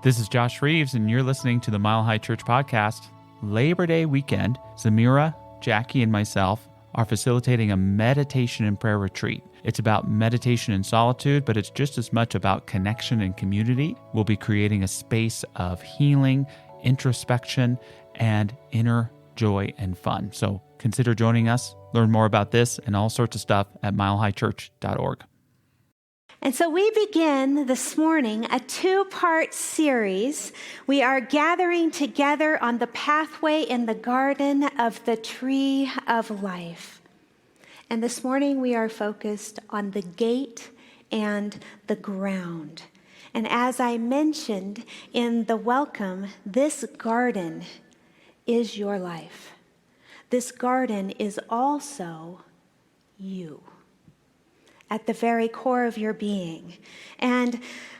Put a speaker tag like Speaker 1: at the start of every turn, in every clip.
Speaker 1: This is Josh Reeves, and you're listening to the Mile High Church podcast. Labor Day weekend, Zemirah, Jackie, and myself are facilitating a meditation and prayer retreat. It's about meditation and solitude, but it's just as much about connection and community. We'll be creating a space of healing, introspection, and inner joy and fun. So consider joining us. Learn more about this and all sorts of stuff at milehighchurch.org.
Speaker 2: And so we begin this morning a two-part series. We are gathering together on the pathway in the garden of the tree of life. And this morning we are focused on the gate and the ground. And as I mentioned in the welcome, this garden is your life. This garden is also you, at the very core of your being. And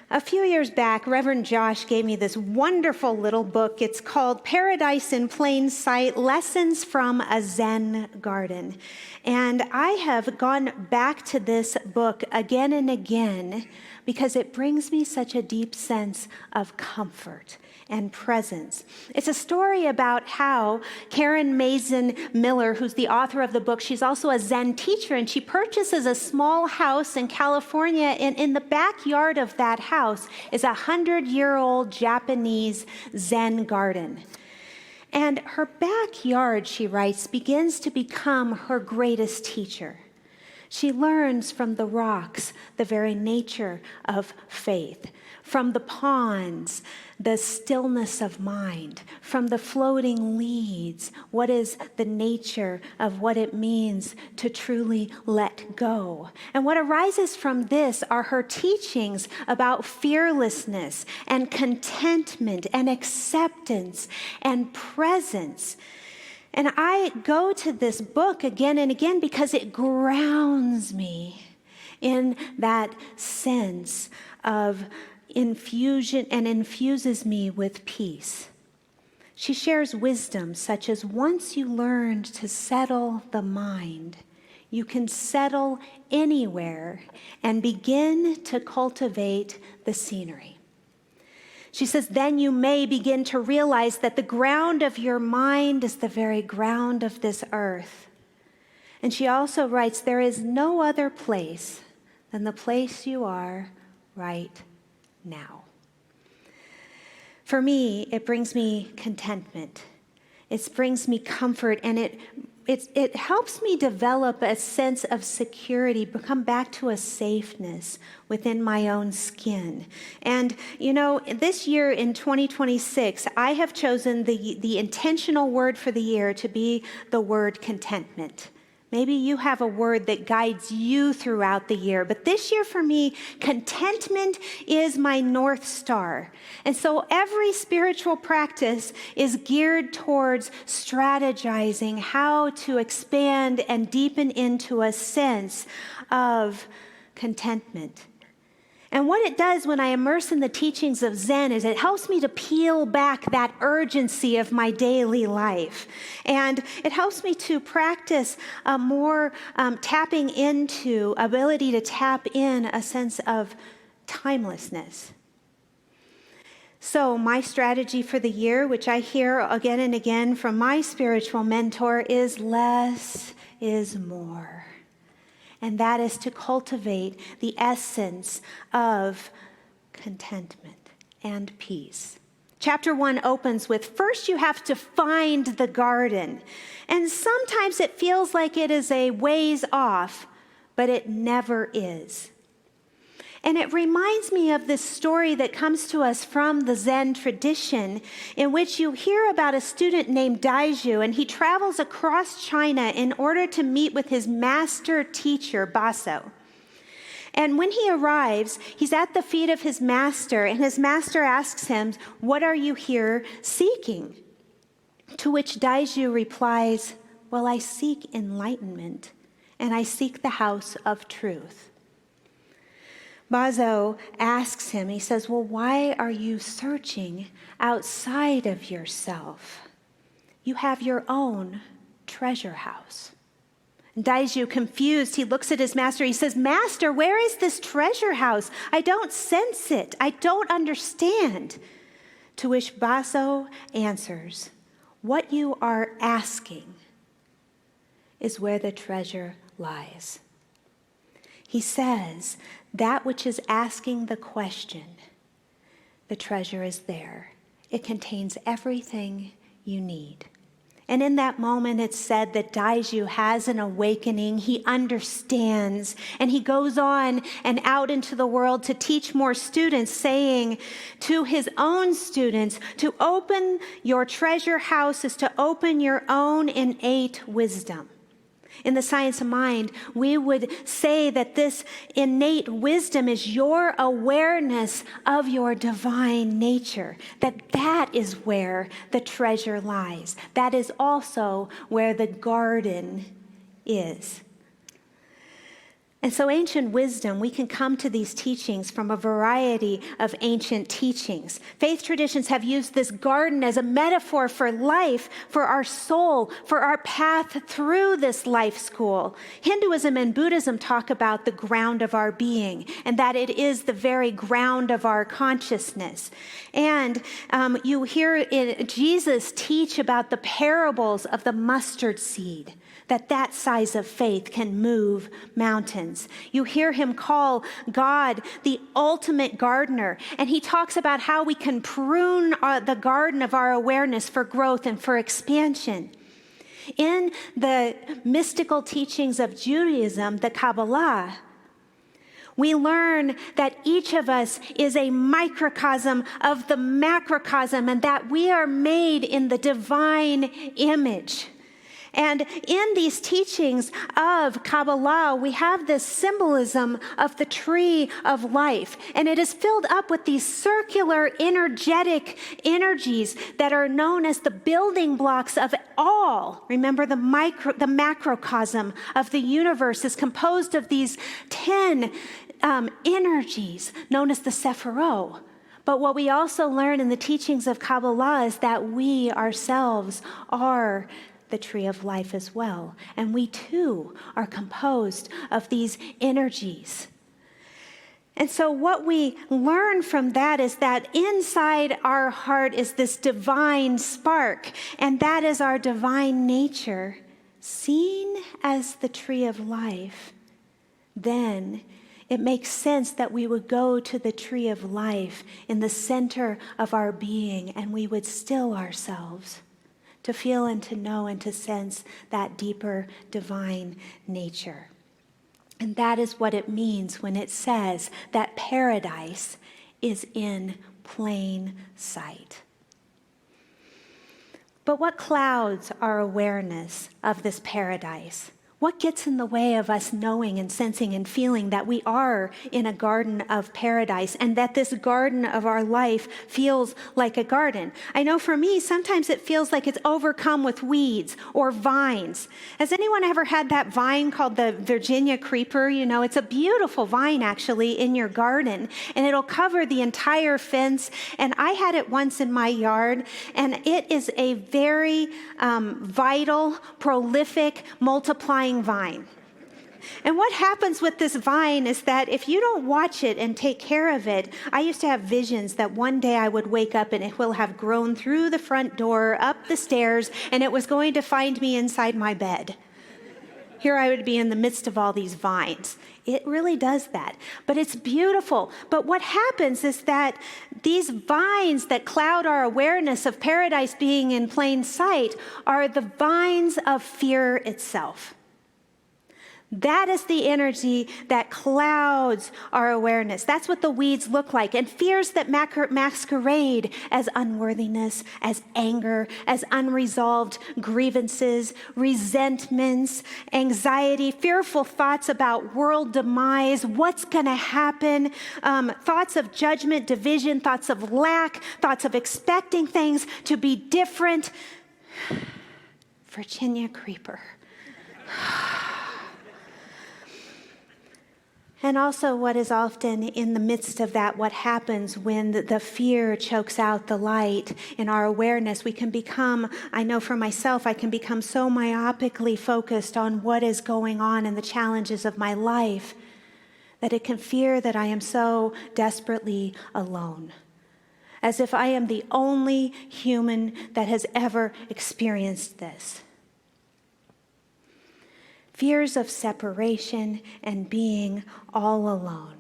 Speaker 2: a few years back, Reverend Josh gave me this wonderful little book. It's called Paradise in Plain Sight, Lessons from a Zen Garden. And I have gone back to this book again and again because it brings me such a deep sense of comfort and presence. It's a story about how Karen Maezen Miller, who's the author of the book, she's also a Zen teacher, and she purchases a small house in California, and in the backyard of that house is a 100-year-old Japanese Zen garden. And her backyard, she writes, begins to become her greatest teacher. She learns from the rocks the very nature of faith, from the ponds, the stillness of mind, from the floating leaves, what is the nature of what it means to truly let go. And what arises from this are her teachings about fearlessness and contentment and acceptance and presence. And I go to this book again and again because it grounds me in that sense of infusion and infuses me with peace. She shares wisdom such as once you learned to settle the mind, you can settle anywhere and begin to cultivate the scenery. She says, then you may begin to realize that the ground of your mind is the very ground of this earth. And she also writes, there is no other place than the place you are right now. For me, it brings me contentment. It brings me comfort, and it helps me develop a sense of security, come back to a safeness within my own skin. And, you know, this year in 2026, I have chosen the intentional word for the year to be the word contentment. Maybe you have a word that guides you throughout the year, but this year for me, contentment is my North Star. And so every spiritual practice is geared towards strategizing how to expand and deepen into a sense of contentment. And what it does when I immerse in the teachings of Zen is it helps me to peel back that urgency of my daily life. And it helps me to practice more tapping into, ability to tap in a sense of timelessness. So my strategy for the year, which I hear again and again from my spiritual mentor, is less is more. And that is to cultivate the essence of contentment and peace. Chapter 1 opens with, first you have to find the garden. And sometimes it feels like it is a ways off, but it never is. And it reminds me of this story that comes to us from the Zen tradition, in which you hear about a student named Daiju, and he travels across China in order to meet with his master teacher, Baso. And when he arrives, he's at the feet of his master, and his master asks him, "What are you here seeking?" To which Daiju replies, "Well, I seek enlightenment, and I seek the house of truth." Baso asks him, he says, "Well, why are you searching outside of yourself? You have your own treasure house." And Daiju, confused, he looks at his master. He says, "Master, where is this treasure house? I don't sense it. I don't understand." To which Baso answers, what you are asking is where the treasure lies. He says, that which is asking the question, the treasure is there. It contains everything you need. And in that moment, it's said that Daiju has an awakening. He understands, and he goes on and out into the world to teach more students, saying to his own students, to open your treasure house is to open your own innate wisdom. In the science of mind, we would say that this innate wisdom is your awareness of your divine nature, that is where the treasure lies. That is also where the garden is. And so ancient wisdom, we can come to these teachings from a variety of ancient teachings. Faith traditions have used this garden as a metaphor for life, for our soul, for our path through this life school. Hinduism and Buddhism talk about the ground of our being, and that it is the very ground of our consciousness. And you hear Jesus teach about the parables of the mustard seed, that size of faith can move mountains. You hear him call God the ultimate gardener, and he talks about how we can prune the garden of our awareness for growth and for expansion. In the mystical teachings of Judaism, the Kabbalah, we learn that each of us is a microcosm of the macrocosm, and that we are made in the divine image. And in these teachings of Kabbalah, we have this symbolism of the tree of life. And it is filled up with these circular energetic energies that are known as the building blocks of all. Remember, the macrocosm of the universe is composed of these 10 energies known as the Sephirot. But what we also learn in the teachings of Kabbalah is that we ourselves are the tree of life as well. And we too are composed of these energies. And so what we learn from that is that inside our heart is this divine spark, and that is our divine nature, seen as the tree of life. Then it makes sense that we would go to the tree of life in the center of our being, and we would still ourselves to feel and to know and to sense that deeper divine nature. And that is what it means when it says that paradise is in plain sight. But what clouds our awareness of this paradise? What gets in the way of us knowing and sensing and feeling that we are in a garden of paradise, and that this garden of our life feels like a garden? I know for me, sometimes it feels like it's overcome with weeds or vines. Has anyone ever had that vine called the Virginia creeper? You know, it's a beautiful vine actually in your garden, and it'll cover the entire fence. And I had it once in my yard, and it is a very vital, prolific, multiplying vine. And what happens with this vine is that if you don't watch it and take care of it, I used to have visions that one day I would wake up and it will have grown through the front door, up the stairs, and it was going to find me inside my bed. Here I would be in the midst of all these vines. It really does that. But it's beautiful. But what happens is that these vines that cloud our awareness of paradise being in plain sight are the vines of fear itself. That is the energy that clouds our awareness. That's what the weeds look like. And fears that masquerade as unworthiness, as anger, as unresolved grievances, resentments, anxiety, fearful thoughts about world demise, what's going to happen, thoughts of judgment, division, thoughts of lack, thoughts of expecting things to be different. Virginia creeper. And also what is often in the midst of that, what happens when the fear chokes out the light in our awareness, we can become, I know for myself, I can become so myopically focused on what is going on and the challenges of my life that it can fear that I am so desperately alone. as if I am the only human that has ever experienced this. Fears of separation and being all alone.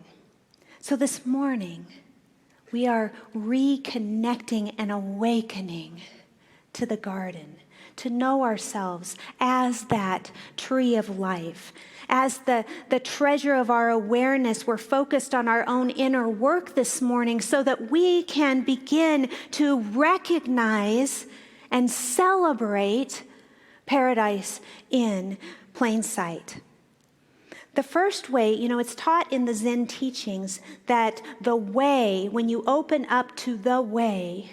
Speaker 2: So this morning, we are reconnecting and awakening to the garden, to know ourselves as that tree of life, as the treasure of our awareness. We're focused on our own inner work this morning so that we can begin to recognize and celebrate paradise in plain sight. The first way, it's taught in the Zen teachings that the way, when you open up to the way,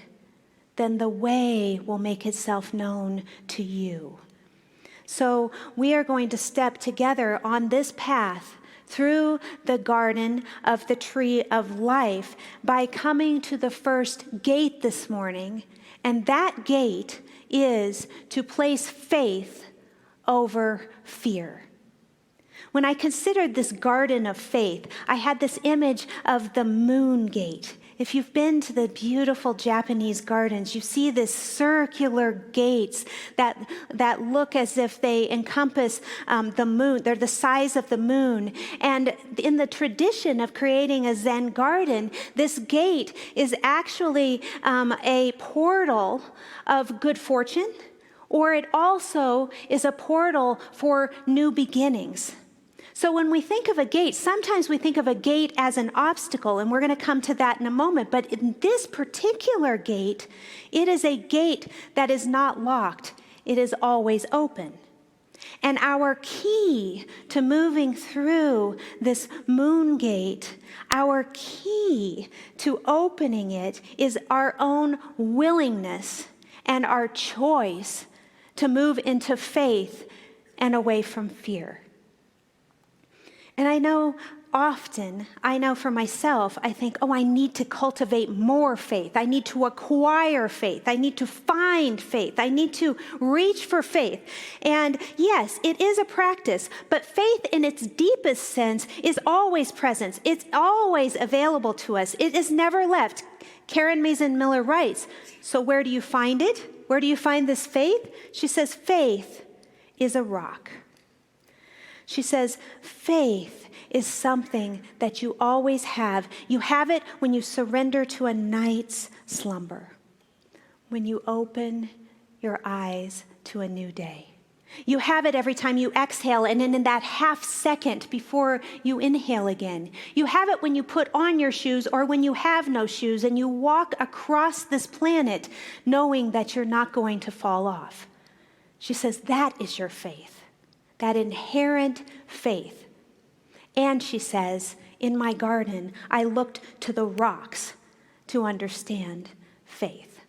Speaker 2: then the way will make itself known to you. So we are going to step together on this path through the garden of the tree of life by coming to the first gate this morning. And that gate is to place faith over fear. When I considered this garden of faith, I had this image of the moon gate. If you've been to the beautiful Japanese gardens, you see this circular gates that look as if they encompass the moon. They're the size of the moon. And in the tradition of creating a Zen garden, this gate is actually a portal of good fortune, or it also is a portal for new beginnings. So when we think of a gate, sometimes we think of a gate as an obstacle, and we're going to come to that in a moment. But in this particular gate, it is a gate that is not locked. It is always open. And our key to moving through this moon gate, our key to opening it, is our own willingness and our choice to move into faith and away from fear. And I know for myself, I think, I need to cultivate more faith. I need to acquire faith. I need to find faith. I need to reach for faith. And yes, it is a practice, but faith in its deepest sense is always present. It's always available to us. It is never left. Karen Maezen Miller writes, so where do you find it? Where do you find this faith? She says, faith is a rock. She says, faith is something that you always have. You have it when you surrender to a night's slumber, when you open your eyes to a new day. You have it every time you exhale, and in that half second before you inhale again. You have it when you put on your shoes or when you have no shoes and you walk across this planet knowing that you're not going to fall off. She says that is your faith. That inherent faith. And she says, in my garden, I looked to the rocks to understand faith.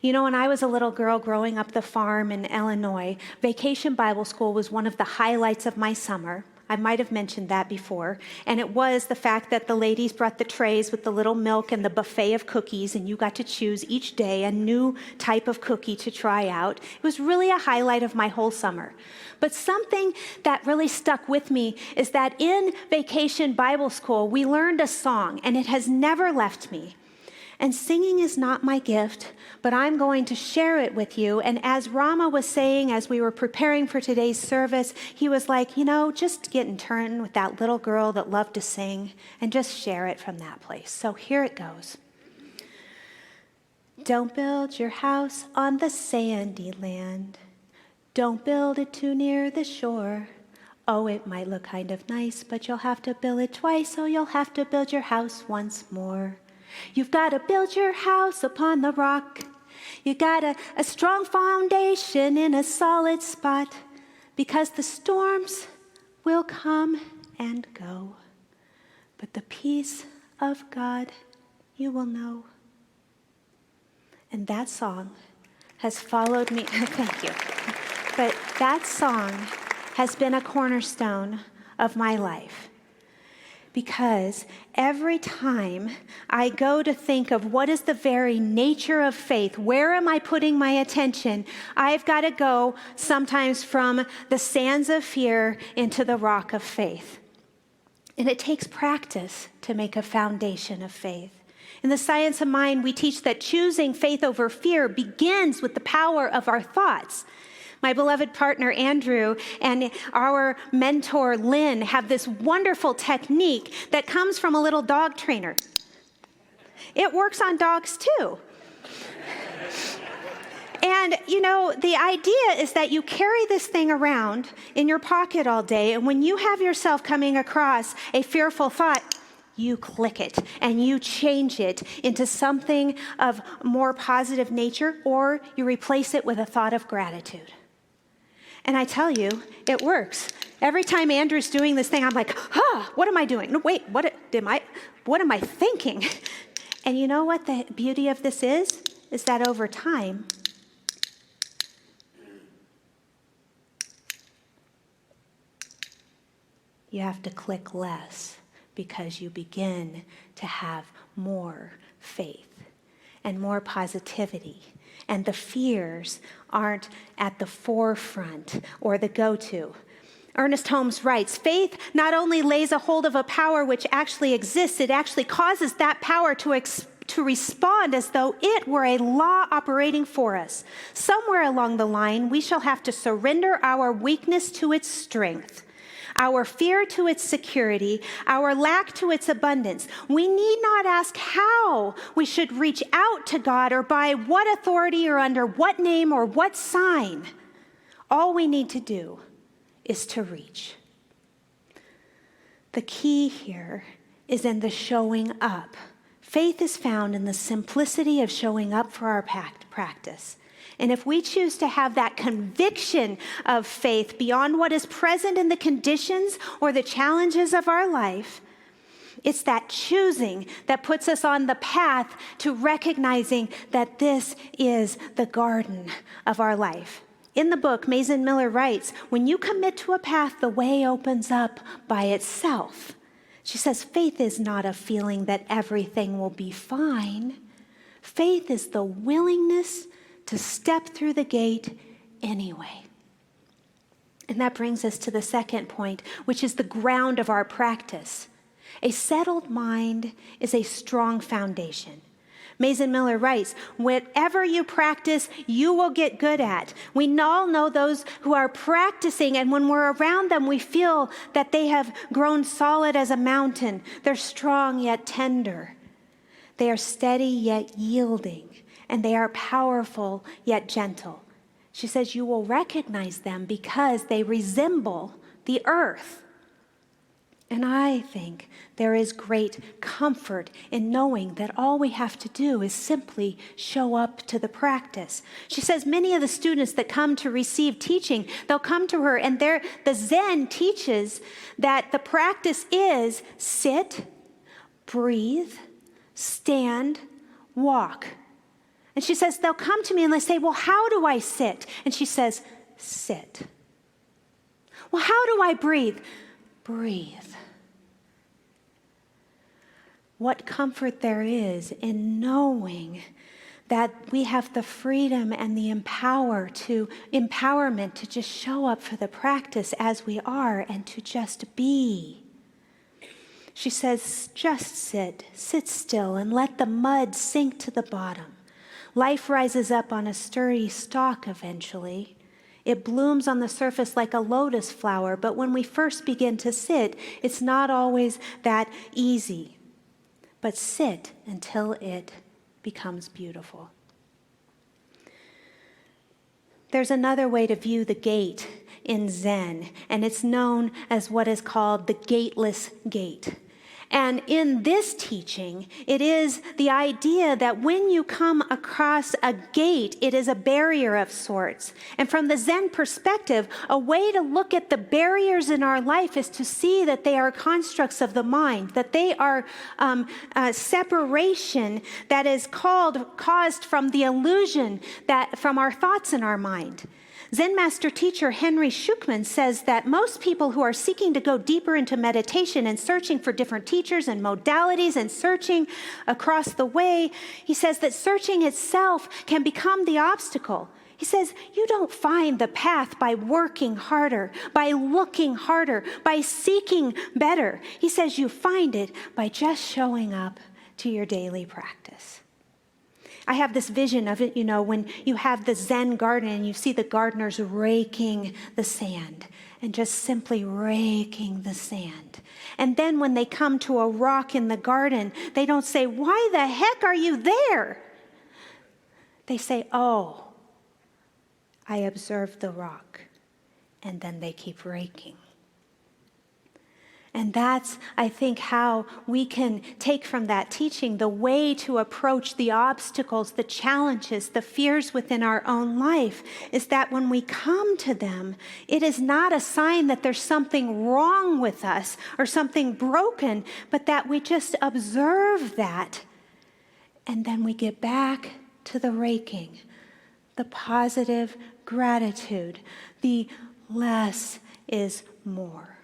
Speaker 2: When I was a little girl growing up the farm in Illinois, Vacation Bible School was one of the highlights of my summer. I might have mentioned that before. And it was the fact that the ladies brought the trays with the little milk and the buffet of cookies, and you got to choose each day a new type of cookie to try out. It was really a highlight of my whole summer. But something that really stuck with me is that in Vacation Bible School, we learned a song, and it has never left me. And singing is not my gift, but I'm going to share it with you. And as Rama was saying, as we were preparing for today's service, he was like, just get in turn with that little girl that loved to sing and just share it from that place. So here it goes. Don't build your house on the sandy land. Don't build it too near the shore. Oh, it might look kind of nice, but you'll have to build it twice, so you'll have to build your house once more. You've got to build your house upon the rock. You got a strong foundation in a solid spot, because the storms will come and go. But the peace of God you will know. And that song has followed me. Thank you. But that song has been a cornerstone of my life. Because every time I go to think of what is the very nature of faith, where am I putting my attention, I've got to go sometimes from the sands of fear into the rock of faith. And it takes practice to make a foundation of faith. In the science of mind, we teach that choosing faith over fear begins with the power of our thoughts. My beloved partner, Andrew, and our mentor, Lynn, have this wonderful technique that comes from a little dog trainer. It works on dogs too. And, the idea is that you carry this thing around in your pocket all day, and when you have yourself coming across a fearful thought, you click it and you change it into something of more positive nature, or you replace it with a thought of gratitude. And I tell you, it works. Every time Andrew's doing this thing, I'm like, what am I doing? No, wait, what am I thinking? And you know what the beauty of this is that over time, you have to click less because you begin to have more faith and more positivity. And the fears aren't at the forefront or the go-to. Ernest Holmes writes, faith not only lays a hold of a power which actually exists, it actually causes that power to respond as though it were a law operating for us. Somewhere along the line, we shall have to surrender our weakness to its strength, our fear to its security, our lack to its abundance. We need not ask how we should reach out to God or by what authority or under what name or what sign. All we need to do is to reach. The key here is in the showing up. Faith is found in the simplicity of showing up for our practice. And if we choose to have that conviction of faith beyond what is present in the conditions or the challenges of our life, it's that choosing that puts us on the path to recognizing that this is the garden of our life. In the book, Maezen Miller writes, when you commit to a path, the way opens up by itself. She says, faith is not a feeling that everything will be fine. Faith is the willingness to step through the gate anyway. And that brings us to the second point, which is the ground of our practice. A settled mind is a strong foundation. Maezen Miller writes, whatever you practice, you will get good at. We all know those who are practicing, and when we're around them, we feel that they have grown solid as a mountain. They're strong yet tender. They are steady yet yielding, and they are powerful yet gentle. She says you will recognize them because they resemble the earth. And I think there is great comfort in knowing that all we have to do is simply show up to the practice. She says many of the students that come to receive teaching, they'll come to her, and the Zen teaches that the practice is sit, breathe, stand, walk. And she says they'll come to me and they say, well, how do I sit? And she says, sit. Well, how do I breathe? Breathe. What comfort there is in knowing that we have the freedom and the empowerment to just show up for the practice as we are and to just be. She says, just sit still and let the mud sink to the bottom. Life rises up on a sturdy stalk eventually. It blooms on the surface like a lotus flower, but when we first begin to sit, it's not always that easy. But sit until it becomes beautiful. There's another way to view the gate in Zen, and it's known as what is called the gateless gate. And in this teaching, it is the idea that when you come across a gate, it is a barrier of sorts. And from the Zen perspective, a way to look at the barriers in our life is to see that they are constructs of the mind, that they are a separation that is caused from the illusion that from our thoughts in our mind. Zen master teacher Henry Shukman says that most people who are seeking to go deeper into meditation and searching for different teachers and modalities and searching across the way, he says that searching itself can become the obstacle. He says, you don't find the path by working harder, by looking harder, by seeking better. He says you find it by just showing up to your daily practice. I have this vision of it, when you have the Zen Garden and you see the gardeners raking the sand and just simply raking the sand. And then when they come to a rock in the garden, they don't say, "Why the heck are you there?" They say, "Oh, I observed the rock." And then they keep raking. And that's, I think, how we can take from that teaching the way to approach the obstacles, the challenges, the fears within our own life, is that when we come to them, it is not a sign that there's something wrong with us or something broken, but that we just observe that. And then we get back to the raking, the positive gratitude, the less is more.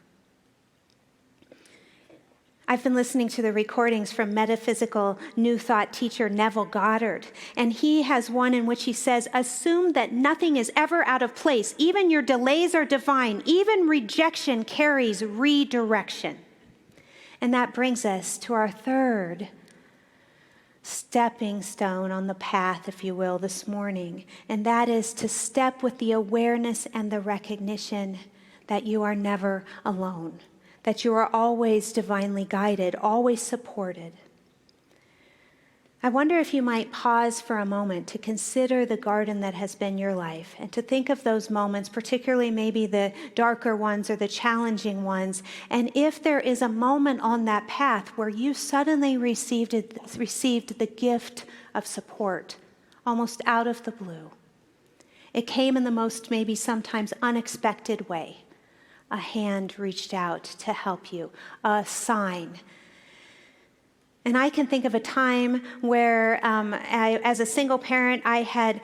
Speaker 2: I've been listening to the recordings from metaphysical New Thought teacher Neville Goddard, and he has one in which he says, "Assume that nothing is ever out of place. Even your delays are divine. Even rejection carries redirection." And that brings us to our third stepping stone on the path, if you will, this morning, and that is to step with the awareness and the recognition that you are never alone, that you are always divinely guided, always supported. I wonder if you might pause for a moment to consider the garden that has been your life and to think of those moments, particularly maybe the darker ones or the challenging ones, and if there is a moment on that path where you suddenly received the gift of support, almost out of the blue. It came in the most maybe sometimes unexpected way. A hand reached out to help you, a sign. And I can think of a time where, as a single parent, I had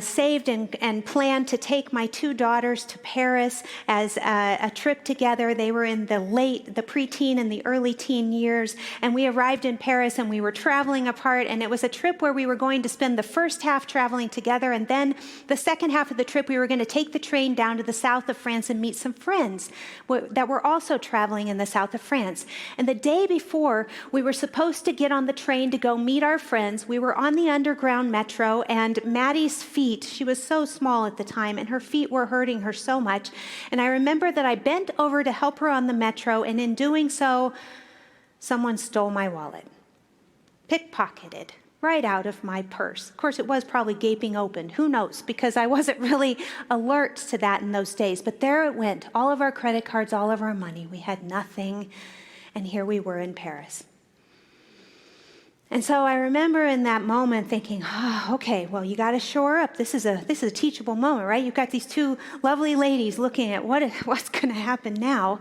Speaker 2: saved and planned to take my two daughters to Paris as a trip together. They were in the preteen and the early teen years. And we arrived in Paris and we were traveling apart. And it was a trip where we were going to spend the first half traveling together. And then the second half of the trip, we were going to take the train down to the south of France and meet some friends that were also traveling in the south of France. And the day before, we were supposed to get on the train to go meet our friends. We were on the underground metro, and Maddie's feet, she was so small at the time, and her feet were hurting her so much. And I remember that I bent over to help her on the metro, and in doing so, someone stole my wallet. Pickpocketed right out of my purse. Of course, it was probably gaping open. Who knows? Because I wasn't really alert to that in those days. But there it went. All of our credit cards, all of our money. We had nothing. And here we were in Paris. And so I remember in that moment thinking, okay, well, you got to shore up. This is a teachable moment, right? You've got these two lovely ladies looking at what's going to happen now.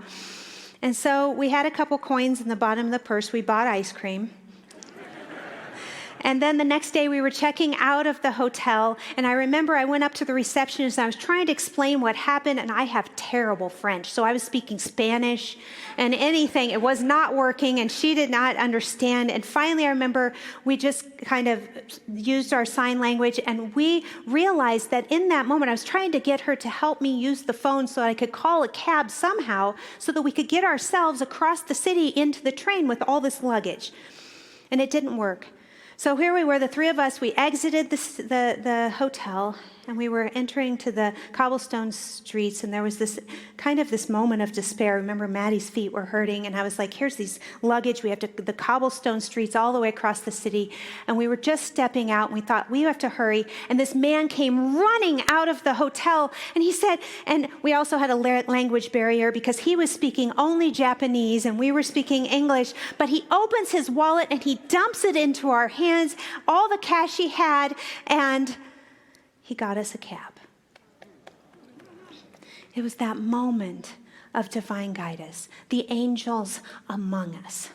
Speaker 2: And so we had a couple coins in the bottom of the purse. We bought ice cream. And then the next day we were checking out of the hotel, and I remember I went up to the receptionist and I was trying to explain what happened, and I have terrible French, so I was speaking Spanish and anything. It was not working, and she did not understand. And finally I remember we just kind of used our sign language, and we realized that in that moment I was trying to get her to help me use the phone so I could call a cab somehow so that we could get ourselves across the city into the train with all this luggage. And it didn't work. So here we were, the three of us, we exited the hotel, and we were entering to the cobblestone streets, and there was this moment of despair. Remember, Maddie's feet were hurting, and I was like, here's these luggage. We have the cobblestone streets all the way across the city, and we were just stepping out, and we thought, we have to hurry. And this man came running out of the hotel, and he said, and we also had a language barrier because he was speaking only Japanese, and we were speaking English, but he opens his wallet, and he dumps it into our hands, all the cash he had, and he got us a cab. It was that moment of divine guidance, the angels among us.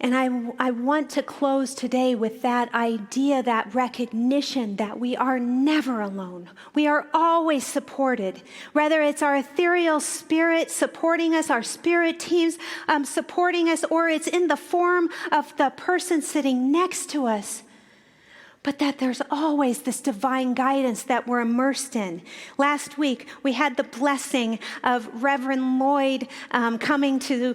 Speaker 2: And I want to close today with that idea, that recognition that we are never alone. We are always supported. Whether it's our ethereal spirit supporting us, our spirit teams supporting us, or it's in the form of the person sitting next to us. but that there's always this divine guidance that we're immersed in. Last week, we had the blessing of Reverend Lloyd coming to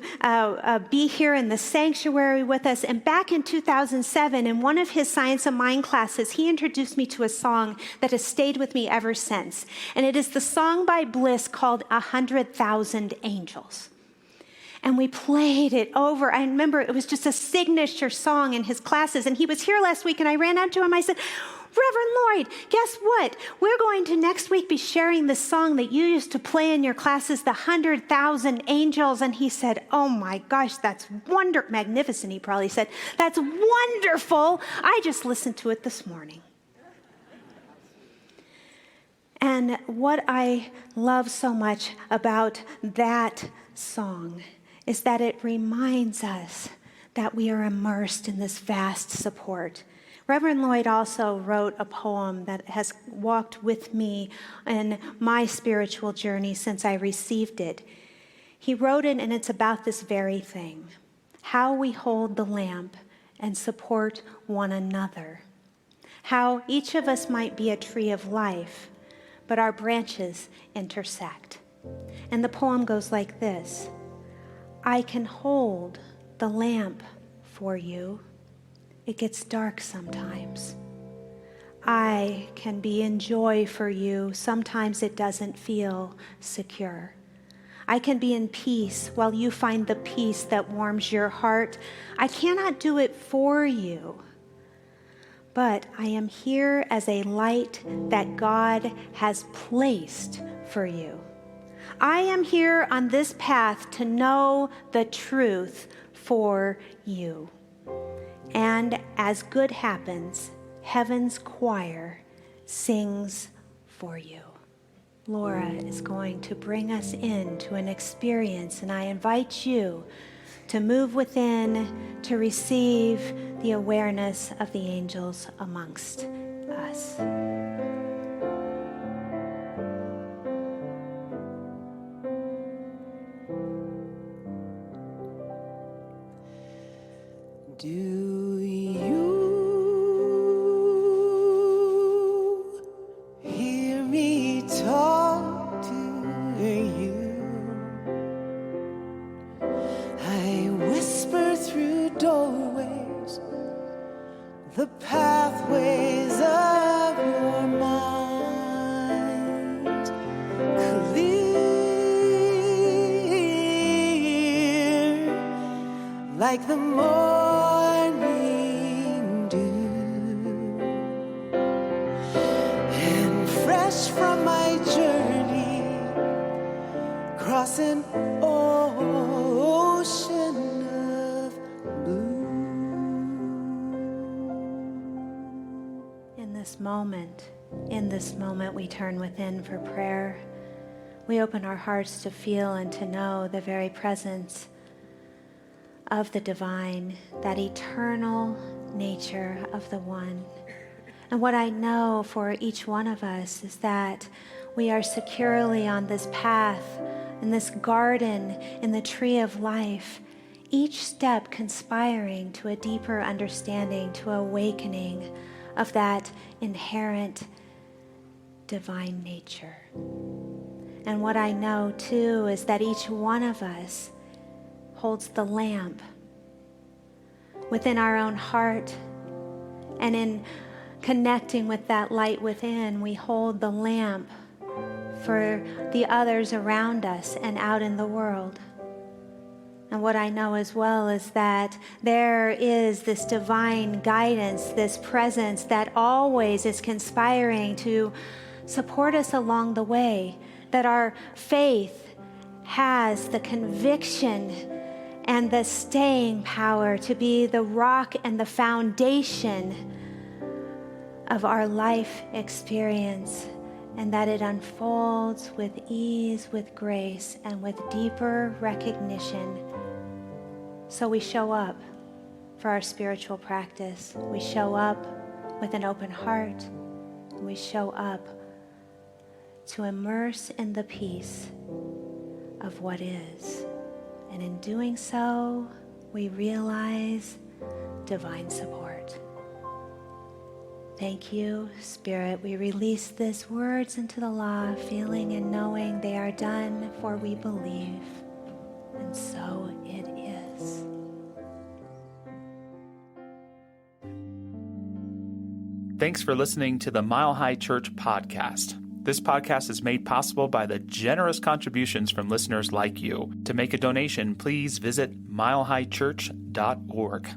Speaker 2: be here in the sanctuary with us. And back in 2007, in one of his Science of Mind classes, he introduced me to a song that has stayed with me ever since. And it is the song by Bliss called 100,000 Angels. And we played it over. I remember it was just a signature song in his classes. And he was here last week, and I ran up to him. I said, Reverend Lloyd, guess what? We're going to next week be sharing the song that you used to play in your classes, the 100,000 Angels. And he said, oh my gosh, that's magnificent, he probably said. That's wonderful. I just listened to it this morning. And what I love so much about that song is that it reminds us that we are immersed in this vast support. Reverend Lloyd also wrote a poem that has walked with me in my spiritual journey since I received it. He wrote it, and it's about this very thing, how we hold the lamp and support one another, how each of us might be a tree of life, but our branches intersect. And the poem goes like this: I can hold the lamp for you. It gets dark sometimes. I can be in joy for you. Sometimes it doesn't feel secure. I can be in peace while you find the peace that warms your heart. I cannot do it for you, but I am here as a light that God has placed for you. I am here on this path to know the truth for you. And as good happens, heaven's choir sings for you. Laura is going to bring us into an experience, and I invite you to move within, to receive the awareness of the angels amongst us.
Speaker 3: Do you hear me talk to you? I whisper through doorways, the pathways of your mind, clear like the morning from my journey, crossing ocean of blue.
Speaker 2: In this moment, we turn within for prayer. We open our hearts to feel and to know the very presence of the divine, that eternal nature of the one. And what I know for each one of us is that we are securely on this path, in this garden, in the tree of life, each step conspiring to a deeper understanding, to awakening of that inherent divine nature. And what I know too is that each one of us holds the lamp within our own heart, and in connecting with that light within, we hold the lamp for the others around us and out in the world. And what I know as well is that there is this divine guidance, this presence that always is conspiring to support us along the way, that our faith has the conviction and the staying power to be the rock and the foundation of our life experience, and that it unfolds with ease, with grace, and with deeper recognition. So we show up for our spiritual practice. We show up with an open heart. We show up to immerse in the peace of what is. And in doing so, we realize divine support. Thank you, Spirit. We release these words into the law, feeling and knowing they are done, for we believe. And so it is.
Speaker 1: Thanks for listening to the Mile High Church podcast. This podcast is made possible by the generous contributions from listeners like you. To make a donation, please visit milehighchurch.org.